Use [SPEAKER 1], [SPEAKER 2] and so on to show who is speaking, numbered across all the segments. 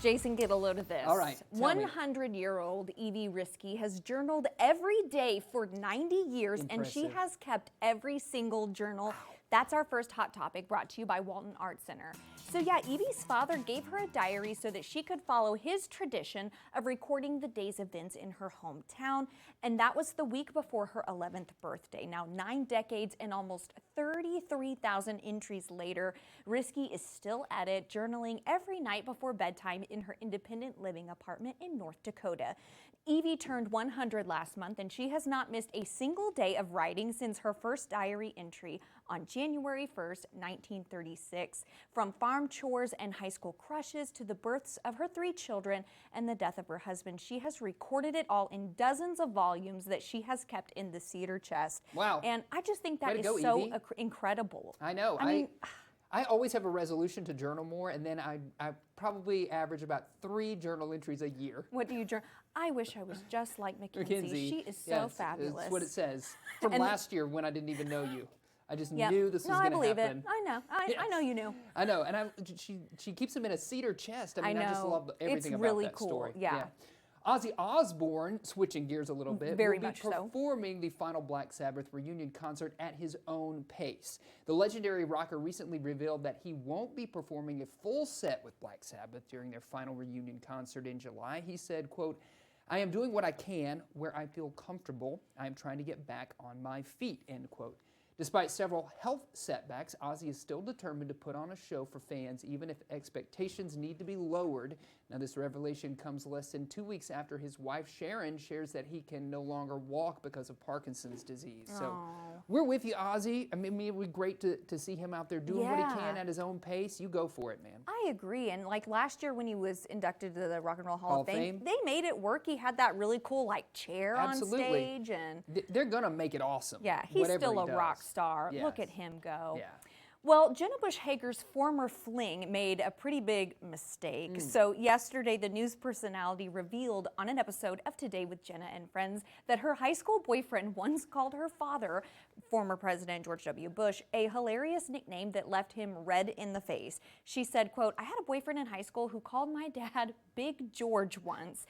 [SPEAKER 1] Jason, get a load of this.
[SPEAKER 2] All right, tell me.
[SPEAKER 1] 100-year-old Evie Risky has journaled every day for 90 years, and she
[SPEAKER 2] Impressive.
[SPEAKER 1] has kept every single journal. That's our first Hot Topic, brought to you by Walton Art Center. So yeah, Evie's father gave her a diary so that she could follow his tradition of recording the day's events in her hometown, and that was the week before her 11th birthday. Now, 9 decades and almost 33,000 entries later, Risky is still at it, journaling every night before bedtime in her independent living apartment in North Dakota. Evie turned 100 last month, and she has not missed a single day of writing since her first diary entry on January 1st, 1936. From farm chores and high school crushes to the births of her 3 children and the death of her husband, she has recorded it all in dozens of volumes that she has kept in the cedar chest.
[SPEAKER 2] Wow.
[SPEAKER 1] And I just think that is
[SPEAKER 2] go,
[SPEAKER 1] so
[SPEAKER 2] Evie.
[SPEAKER 1] incredible.
[SPEAKER 2] I know.
[SPEAKER 1] I mean,
[SPEAKER 2] I always have a resolution to journal more, and then I probably average about 3 journal entries a year.
[SPEAKER 1] what do you journal? I wish I was just like Mackenzie. She is so
[SPEAKER 2] yes,
[SPEAKER 1] fabulous.
[SPEAKER 2] That's what it says. From
[SPEAKER 1] And
[SPEAKER 2] last year when I didn't even know you. I just
[SPEAKER 1] Yep.
[SPEAKER 2] knew this was
[SPEAKER 1] No,
[SPEAKER 2] going to
[SPEAKER 1] I believe
[SPEAKER 2] happen.
[SPEAKER 1] it. I know. I know you knew.
[SPEAKER 2] I know, and she keeps them in a cedar chest. I mean, I just
[SPEAKER 1] know.
[SPEAKER 2] love everything
[SPEAKER 1] It's
[SPEAKER 2] about
[SPEAKER 1] really
[SPEAKER 2] that
[SPEAKER 1] cool.
[SPEAKER 2] story.
[SPEAKER 1] Yeah.
[SPEAKER 2] Ozzy Osbourne, switching gears a little bit,
[SPEAKER 1] Very
[SPEAKER 2] will be
[SPEAKER 1] much so.
[SPEAKER 2] performing the final Black Sabbath reunion concert at his own pace. The legendary rocker recently revealed that he won't be performing a full set with Black Sabbath during their final reunion concert in July. He said, quote, "I am doing what I can where I feel comfortable. I am trying to get back on my feet," end quote. Despite several health setbacks, Ozzy is still determined to put on a show for fans, even if expectations need to be lowered. Now, this revelation comes less than 2 weeks after his wife, Sharon, shares that he can no longer walk because of Parkinson's disease. So we're with you, Ozzy. I mean, it would be great to see him out there doing what he can at his own pace. You go for it, man.
[SPEAKER 1] I agree. And like last year when he was inducted to the Rock and Roll Hall
[SPEAKER 2] Hall
[SPEAKER 1] of
[SPEAKER 2] of
[SPEAKER 1] Fame,
[SPEAKER 2] Fame.
[SPEAKER 1] they made it work. He had that really cool like chair
[SPEAKER 2] Absolutely.
[SPEAKER 1] on stage, and
[SPEAKER 2] They're going to make it awesome.
[SPEAKER 1] yeah, he's
[SPEAKER 2] whatever
[SPEAKER 1] still
[SPEAKER 2] he
[SPEAKER 1] a rock
[SPEAKER 2] does.
[SPEAKER 1] star.
[SPEAKER 2] Yes.
[SPEAKER 1] Look at him go.
[SPEAKER 2] Yeah.
[SPEAKER 1] Well, Jenna Bush Hager's former fling made a pretty big mistake. So yesterday, the news personality revealed on an episode of Today with Jenna and Friends that her high school boyfriend once called her father, former President George W. Bush, a hilarious nickname that left him red in the face. She said, quote, "I had a boyfriend in high school who called my dad Big George once.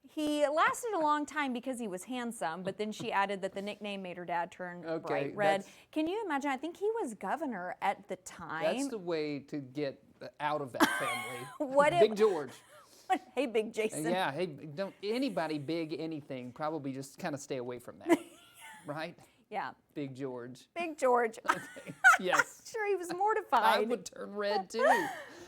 [SPEAKER 1] He lasted a long time because he was handsome," but then she added that the nickname made her dad turn bright red. Can you imagine? I think he was governor at the time.
[SPEAKER 2] That's the way to get out of that family.
[SPEAKER 1] What if-
[SPEAKER 2] Big George.
[SPEAKER 1] Hey, Big Jason.
[SPEAKER 2] Yeah, hey, don't anybody big anything, probably just kind of stay away from that. Right?
[SPEAKER 1] Yeah.
[SPEAKER 2] Big George.
[SPEAKER 1] Big George.
[SPEAKER 2] Yes.
[SPEAKER 1] Sure, he was
[SPEAKER 2] I
[SPEAKER 1] mortified.
[SPEAKER 2] would turn red too.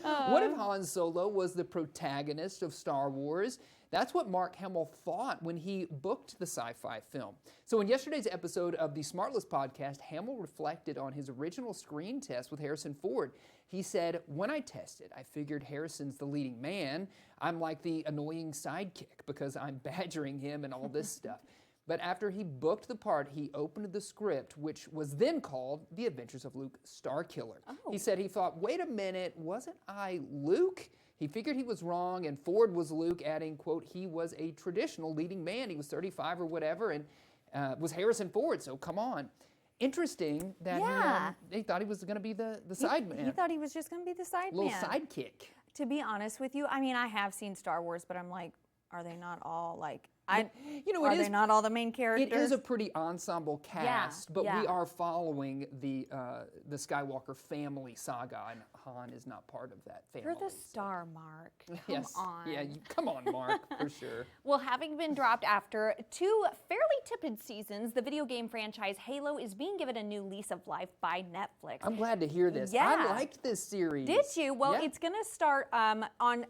[SPEAKER 2] What if Han Solo was the protagonist of Star Wars? That's what Mark Hamill thought when he booked the sci-fi film. So in yesterday's episode of the Smartless podcast, Hamill reflected on his original screen test with Harrison Ford. He said, "When I tested, I figured Harrison's the leading man. I'm like the annoying sidekick because I'm badgering him and all this stuff." But after he booked the part, he opened the script, which was then called The Adventures of Luke Starkiller. He said he thought, wait a minute, wasn't I Luke? He figured he was wrong, and Ford was Luke, adding, quote, he was a traditional leading man. He was 35 or whatever, and was Harrison Ford, so come on. Interesting that he thought he was going to be the side man.
[SPEAKER 1] He thought he was just going to be the side
[SPEAKER 2] Little
[SPEAKER 1] man.
[SPEAKER 2] sidekick.
[SPEAKER 1] To be honest with you, I mean, I have seen Star Wars, but I'm like, are they not all like,
[SPEAKER 2] You know,
[SPEAKER 1] are they not all the main characters?
[SPEAKER 2] It is a pretty ensemble cast, but
[SPEAKER 1] yeah.
[SPEAKER 2] we are following the Skywalker family saga, and Han is not part of that family.
[SPEAKER 1] You're the star, Mark. Come
[SPEAKER 2] Yes.
[SPEAKER 1] on.
[SPEAKER 2] Yeah, come on, Mark, for sure.
[SPEAKER 1] Well, having been dropped after 2 fairly tepid seasons, the video game franchise Halo is being given a new lease of life by Netflix.
[SPEAKER 2] I'm glad to hear this.
[SPEAKER 1] Yeah.
[SPEAKER 2] I liked this series.
[SPEAKER 1] Did you? Well,
[SPEAKER 2] Yeah.
[SPEAKER 1] it's going to start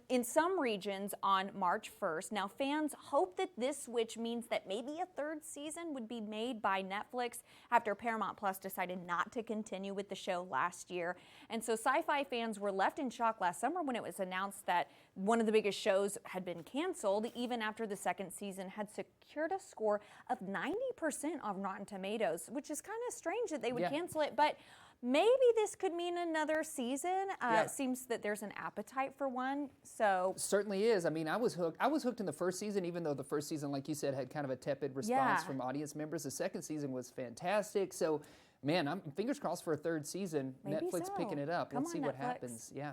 [SPEAKER 1] in some regions on March 1st. Now, fans hope that this switch means that maybe a 3rd season would be made by Netflix after Paramount Plus decided not to continue with the show last year. And so sci-fi fans were left in shock last summer when it was announced that one of the biggest shows had been canceled, even after the 2nd season had secured a score of 90% on Rotten Tomatoes, which is kind of strange that they would cancel it. But maybe this could mean another season. It seems that there's an appetite for one. So
[SPEAKER 2] Certainly is. I mean, I was hooked. I was hooked in the first season, even though the first season, like you said, had kind of a tepid response from audience members. The 2nd season was fantastic. So, man, I'm fingers crossed for a 3rd season.
[SPEAKER 1] Maybe
[SPEAKER 2] Netflix
[SPEAKER 1] so.
[SPEAKER 2] picking it up.
[SPEAKER 1] Come
[SPEAKER 2] Let's see
[SPEAKER 1] on,
[SPEAKER 2] what
[SPEAKER 1] Netflix.
[SPEAKER 2] happens. Yeah.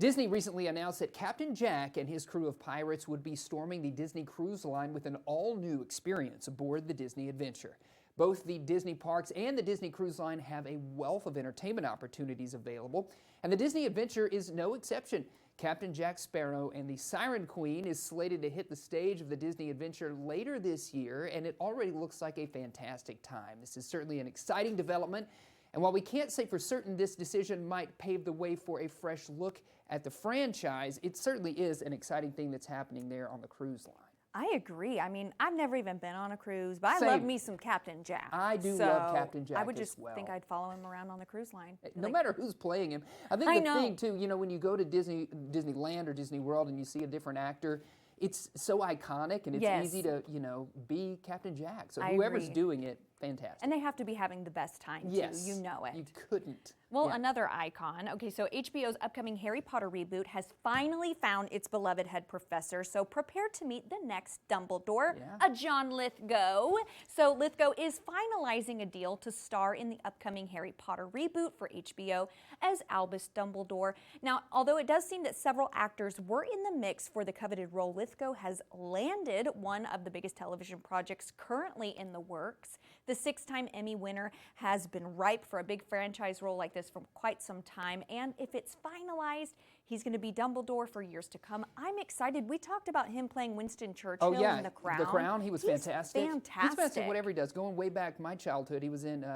[SPEAKER 2] Disney recently announced that Captain Jack and his crew of pirates would be storming the Disney Cruise Line with an all-new experience aboard the Disney Adventure. Both the Disney parks and the Disney Cruise Line have a wealth of entertainment opportunities available, and the Disney Adventure is no exception. Captain Jack Sparrow and the Siren Queen is slated to hit the stage of the Disney Adventure later this year, and it already looks like a fantastic time. This is certainly an exciting development, and while we can't say for certain this decision might pave the way for a fresh look at the franchise, it certainly is an exciting thing that's happening there on the cruise line.
[SPEAKER 1] I agree. I mean, I've never even been on a cruise, but
[SPEAKER 2] Same.
[SPEAKER 1] I love me some Captain Jack.
[SPEAKER 2] I do love Captain Jack
[SPEAKER 1] I would
[SPEAKER 2] as
[SPEAKER 1] just
[SPEAKER 2] well.
[SPEAKER 1] think I'd follow him around on the cruise line.
[SPEAKER 2] No matter who's playing him. I think the thing too, you know, when you go to Disneyland or Disney World and you see a different actor, it's so iconic and it's easy to, you know, be Captain Jack. So whoever's doing it, fantastic.
[SPEAKER 1] And they have to be having the best time too. You know it.
[SPEAKER 2] You couldn't.
[SPEAKER 1] Well, another icon. Okay, so HBO's upcoming Harry Potter reboot has finally found its beloved head professor. So prepare to meet the next Dumbledore, a John Lithgow. So Lithgow is finalizing a deal to star in the upcoming Harry Potter reboot for HBO as Albus Dumbledore. Now, although it does seem that several actors were in the mix for the coveted role, Lithgow has landed one of the biggest television projects currently in the works. The 6-time Emmy winner has been ripe for a big franchise role like this for quite some time, and if it's finalized, he's going to be Dumbledore for years to come. I'm excited. We talked about him playing Winston Churchill in The Crown.
[SPEAKER 2] The Crown, he was fantastic.
[SPEAKER 1] He's
[SPEAKER 2] fantastic whatever he does. Going way back my childhood, he was in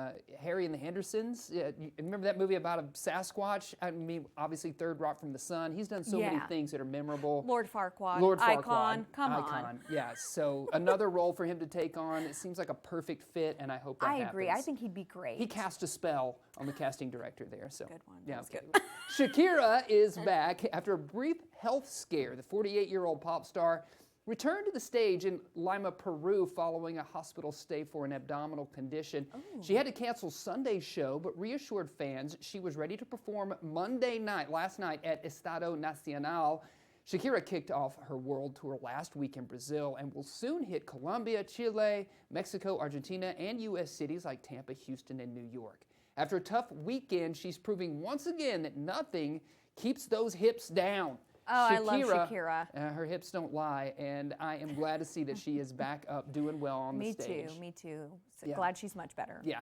[SPEAKER 2] Harry and the Hendersons. You remember that movie about a Sasquatch? I mean, obviously Third Rock from the Sun. He's done so many things that are memorable.
[SPEAKER 1] Lord Farquaad.
[SPEAKER 2] Icon.
[SPEAKER 1] Come on.
[SPEAKER 2] Yeah, so another role for him to take on. It seems like a perfect fit, and I hope that happens.
[SPEAKER 1] I agree. I think he'd be great.
[SPEAKER 2] He cast a spell on the casting director there. So
[SPEAKER 1] good one.
[SPEAKER 2] Yeah,
[SPEAKER 1] good.
[SPEAKER 2] Shakira is back after a brief health scare. The 48-year-old pop star returned to the stage in Lima, Peru following a hospital stay for an abdominal condition. She had to cancel Sunday's show, but reassured fans she was ready to perform last night at Estadio Nacional. Shakira kicked off her world tour last week in Brazil and will soon hit Colombia, Chile, Mexico, Argentina, and U.S. cities like Tampa, Houston, and New York. After a tough weekend, she's proving once again that nothing keeps those hips down.
[SPEAKER 1] Oh, I love Shakira.
[SPEAKER 2] Her hips don't lie, and I am glad to see that she is back up doing well on the stage.
[SPEAKER 1] Me too. So glad she's much better.
[SPEAKER 2] Yeah.